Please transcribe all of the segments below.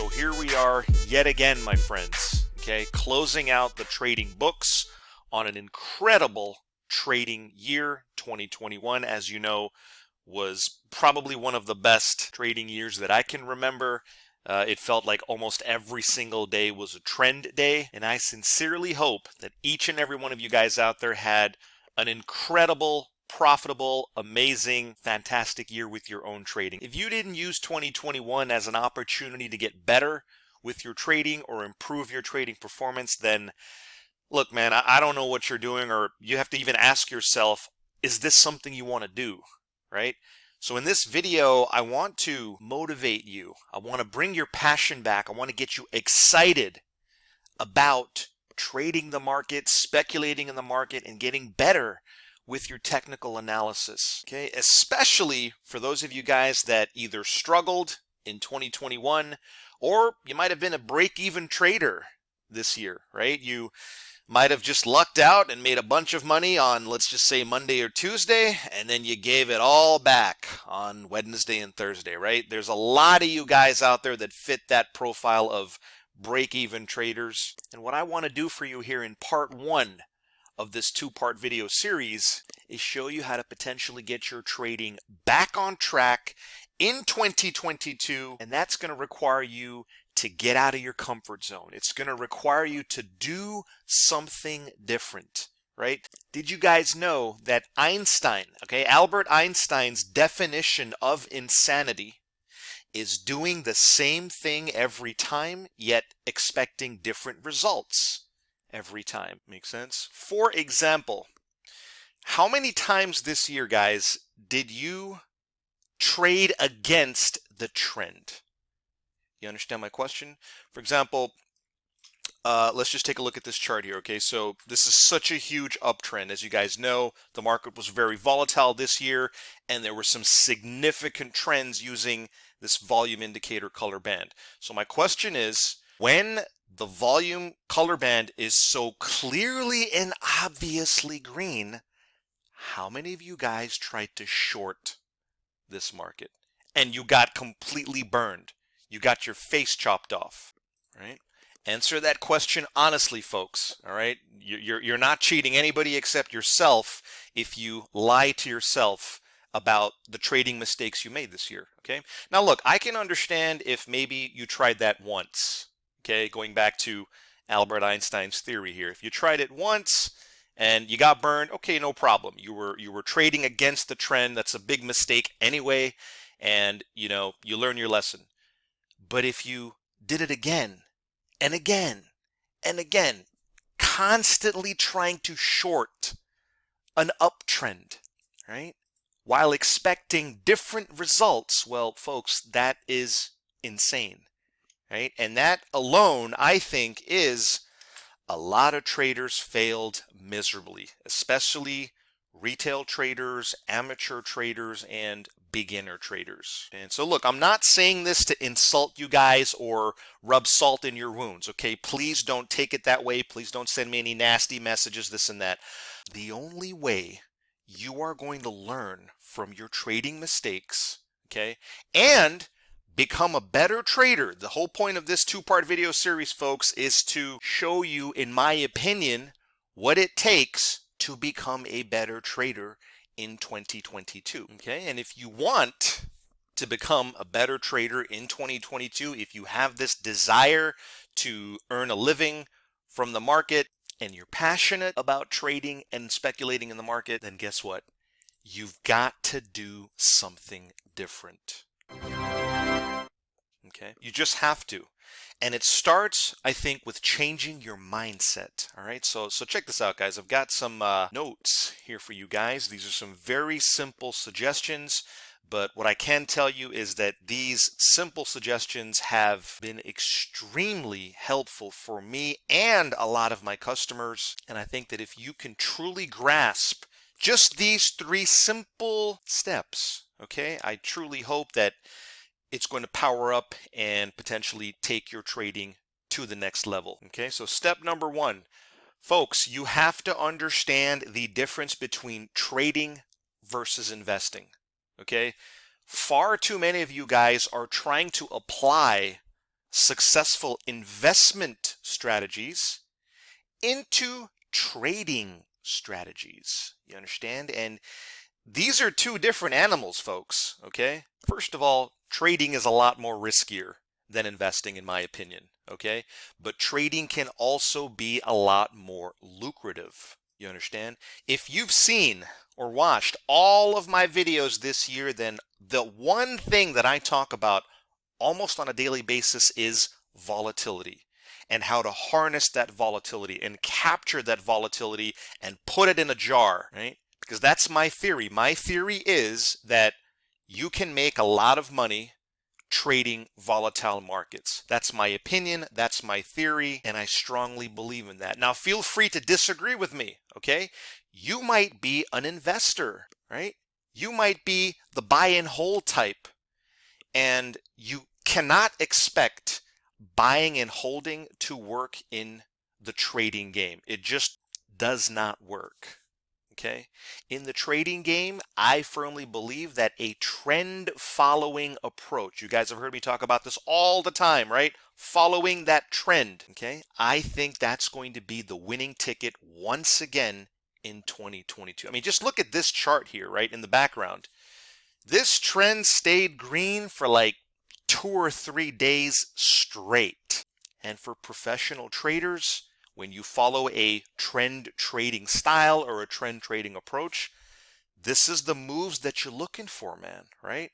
So here we are yet again, my friends, okay, closing out the trading books on an incredible trading year. 2021, as you know, was probably one of the best trading years that I can remember. It felt like almost every single day was a trend day, and I sincerely hope that each and every one of you guys out there had an incredible, profitable, amazing, fantastic year with your own trading. If you didn't use 2021 as an opportunity to get better with your trading or improve your trading performance, then look, man, I don't know what you're doing, or you have to even ask yourself, is this something you want to do, right? So in this video, I want to motivate you. I want to bring your passion back. I want to get you excited about trading the market, speculating in the market, and getting better with your technical analysis, okay? Especially for those of you guys that either struggled in 2021 or you might have been a break-even trader this year, right? You might have just lucked out and made a bunch of money on, let's just say, Monday or Tuesday, and then you gave it all back on Wednesday and Thursday, right? There's a lot of you guys out there that fit that profile of break-even traders. And what I want to do for you here in part one of this two-part video series is show you how to potentially get your trading back on track in 2022, and that's going to require you to get out of your comfort zone. It's going to require you to do something different, right? Did you guys know that Einstein, okay, Albert Einstein's definition of insanity is doing the same thing every time, yet expecting different results every time? Makes sense? For example, how many times this year, guys, did you trade against the trend? You understand my question? For example, let's just take a look at this chart here, okay? So this is such a huge uptrend. As you guys know, the market was very volatile this year, and there were some significant trends using this volume indicator color band. So my question is, when the volume color band is so clearly and obviously green, how many of you guys tried to short this market and you got completely burned? You got your face chopped off, right? Answer that question honestly, folks, all right? You're not cheating anybody except yourself if you lie to yourself about the trading mistakes you made this year, okay? Now, look, I can understand if maybe you tried that once, okay? Going back to Albert Einstein's theory here. If you tried it once and you got burned, okay, no problem. You were trading against the trend. That's a big mistake anyway, and, you know, you learn your lesson. But if you did it again and again and again, constantly trying to short an uptrend, right, while expecting different results, well, folks, that is insane, right? And that alone, I think, is a lot of traders failed miserably, especially retail traders, amateur traders, and beginner traders. And so look, I'm not saying this to insult you guys or rub salt in your wounds, okay? Please don't take it that way. Please don't send me any nasty messages, this and that. The only way you are going to learn from your trading mistakes, okay, and become a better trader. The whole point of this two-part video series, folks, is to show you, in my opinion, what it takes to become a better trader in 2022, okay? And if you want to become a better trader in 2022, if you have this desire to earn a living from the market and you're passionate about trading and speculating in the market, then guess what? You've got to do something different. Okay? You just have to. And it starts, I think, with changing your mindset. All right, so check this out, guys. I've got some notes here for you guys. These are some very simple suggestions, but what I can tell you is that these simple suggestions have been extremely helpful for me and a lot of my customers. And I think that if you can truly grasp just these three simple steps, okay, I truly hope that it's going to power up and potentially take your trading to the next level. Okay, so step number one, folks, you have to understand the difference between trading versus investing. Okay, far too many of you guys are trying to apply successful investment strategies into trading strategies. You understand? And these are two different animals, folks, okay? First of all, trading is a lot more riskier than investing, in my opinion, okay? But trading can also be a lot more lucrative. You understand? If you've seen or watched all of my videos this year, then the one thing that I talk about almost on a daily basis is volatility and how to harness that volatility and capture that volatility and put it in a jar, right? Because that's my theory. My theory is that you can make a lot of money trading volatile markets. That's my opinion, that's my theory, and I strongly believe in that. Now, feel free to disagree with me, okay? You might be an investor, right? You might be the buy and hold type, and you cannot expect buying and holding to work in the trading game. It just does not work. Okay? In the trading game, I firmly believe that a trend following approach, you guys have heard me talk about this all the time, right? Following that trend, okay? I think that's going to be the winning ticket once again in 2022. I mean, just look at this chart here, right, in the background. This trend stayed green for like 2 or 3 days straight. And for professional traders, when you follow a trend trading style or a trend trading approach, this is the moves that you're looking for, man, right?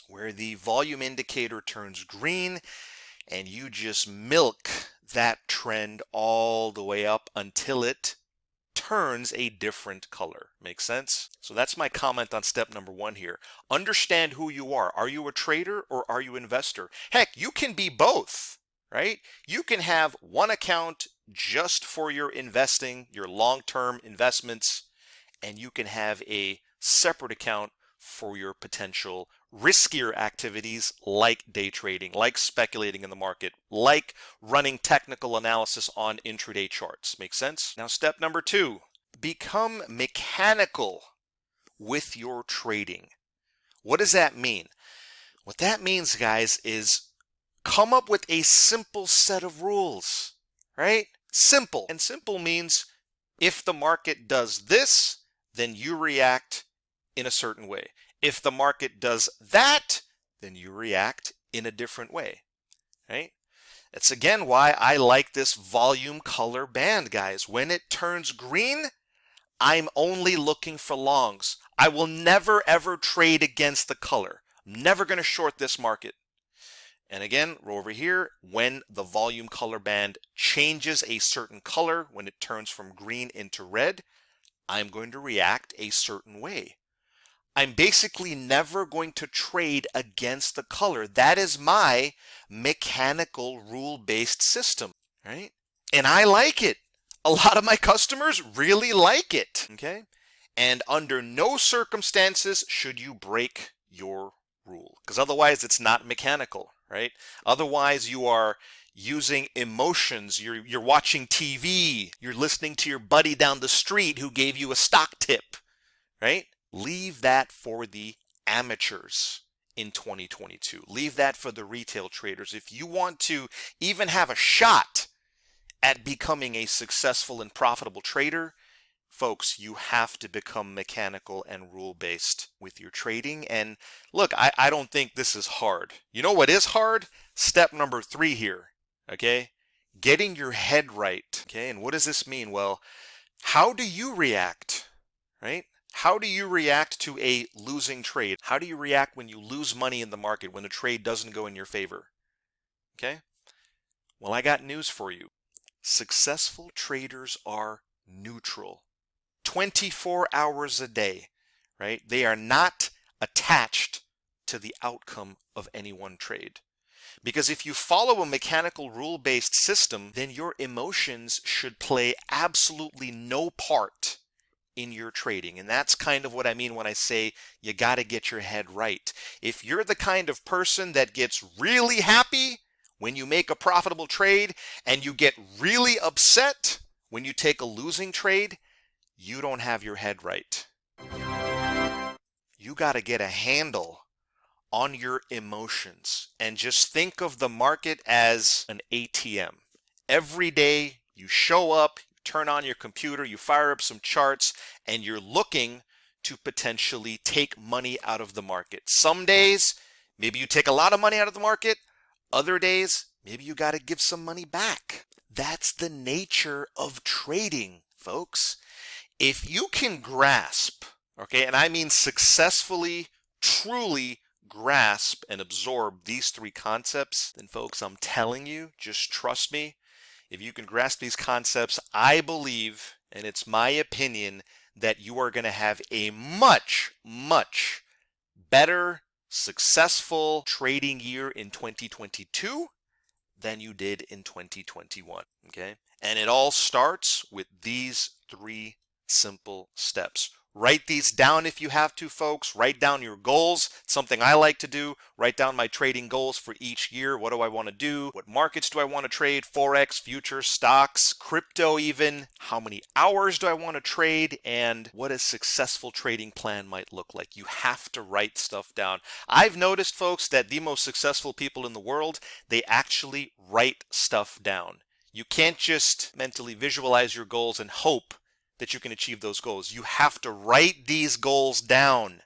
Where the volume indicator turns green and you just milk that trend all the way up until it turns a different color. Make sense? So that's my comment on step number 1 here. Understand who you are. Are you a trader or are you an investor? Heck, you can be both, right? You can have one account just for your investing, your long-term investments, and you can have a separate account for your potential riskier activities like day trading, like speculating in the market, like running technical analysis on intraday charts. Make sense? Now, step number 2, become mechanical with your trading. What does that mean? What that means, guys, is come up with a simple set of rules, right? Simple. And simple means if the market does this, then you react in a certain way. If the market does that, then you react in a different way, right? That's again why I like this volume color band, guys. When it turns green, I'm only looking for longs. I will never ever trade against the color. I'm never going to short this market. And again, we're over here, when the volume color band changes a certain color, when it turns from green into red, I'm going to react a certain way. I'm basically never going to trade against the color. That is my mechanical rule-based system, right? And I like it. A lot of my customers really like it, okay? And under no circumstances should you break your rule, because otherwise it's not mechanical, right? Otherwise you are using emotions. You're watching TV. You're listening to your buddy down the street who gave you a stock tip, right? Leave that for the amateurs in 2022. Leave that for the retail traders. If you want to even have a shot at becoming a successful and profitable trader, folks, you have to become mechanical and rule-based with your trading. And look, I don't think this is hard. You know what is hard? Step number 3 here, okay? Getting your head right, okay? And what does this mean? Well, how do you react, right? How do you react to a losing trade? How do you react when you lose money in the market, when the trade doesn't go in your favor? Okay? Well, I got news for you. Successful traders are neutral. 24 hours a day, right? They are not attached to the outcome of any one trade. Because if you follow a mechanical rule-based system, then your emotions should play absolutely no part in your trading. And that's kind of what I mean when I say you got to get your head right. If you're the kind of person that gets really happy when you make a profitable trade and you get really upset when you take a losing trade, you don't have your head right. You got to get a handle on your emotions and just think of the market as an ATM. Every day you show up, you turn on your computer, you fire up some charts, and you're looking to potentially take money out of the market. Some days, maybe you take a lot of money out of the market. Other days, maybe you got to give some money back. That's the nature of trading, folks. If you can grasp, okay, and I mean successfully, truly grasp and absorb these three concepts, then folks, I'm telling you, just trust me. If you can grasp these concepts, I believe, and it's my opinion, that you are going to have a much, much better, successful trading year in 2022 than you did in 2021, okay? And it all starts with these three simple steps. Write these down if you have to, folks. Write down your goals. It's something I like to do. Write down my trading goals for each year. What do I want to do? What markets do I want to trade? Forex, futures, stocks, crypto even. How many hours do I want to trade? And what a successful trading plan might look like. You have to write stuff down. I've noticed, folks, that the most successful people in the world, they actually write stuff down. You can't just mentally visualize your goals and hope that you can achieve those goals. You have to write these goals down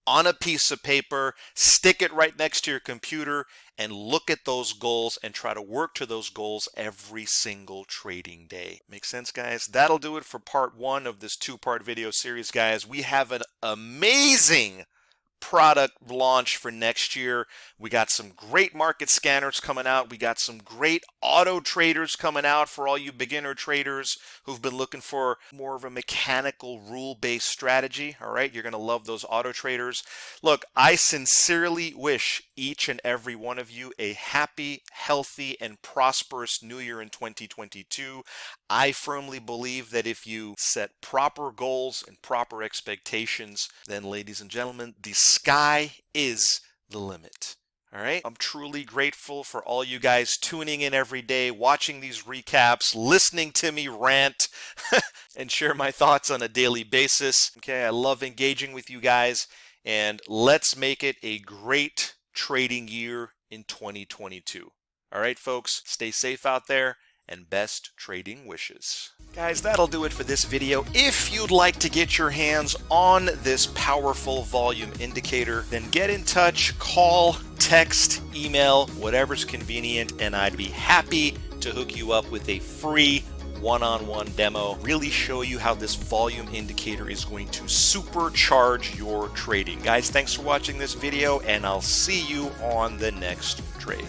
on a piece of paper, stick it right next to your computer, and look at those goals and try to work to those goals every single trading day. Make sense, guys? That'll do it for part one of this two-part video series, guys. We have an amazing product launch for next year. We got some great market scanners coming out. We got some great auto traders coming out for all you beginner traders who've been looking for more of a mechanical rule-based strategy. All right, you're going to love those auto traders. Look, I sincerely wish each and every one of you a happy, healthy, and prosperous new year in 2022. I firmly believe that if you set proper goals and proper expectations, then, ladies and gentlemen, the sky is the limit. All right. I'm truly grateful for all you guys tuning in every day, watching these recaps, listening to me rant, and share my thoughts on a daily basis. Okay. I love engaging with you guys, and let's make it a great trading year in 2022. All right, folks, stay safe out there, and best trading wishes. Guys, that'll do it for this video. If you'd like to get your hands on this powerful volume indicator, then get in touch, call, text, email, whatever's convenient, and I'd be happy to hook you up with a free one-on-one demo, really show you how this volume indicator is going to supercharge your trading. Guys, thanks for watching this video, and I'll see you on the next trade.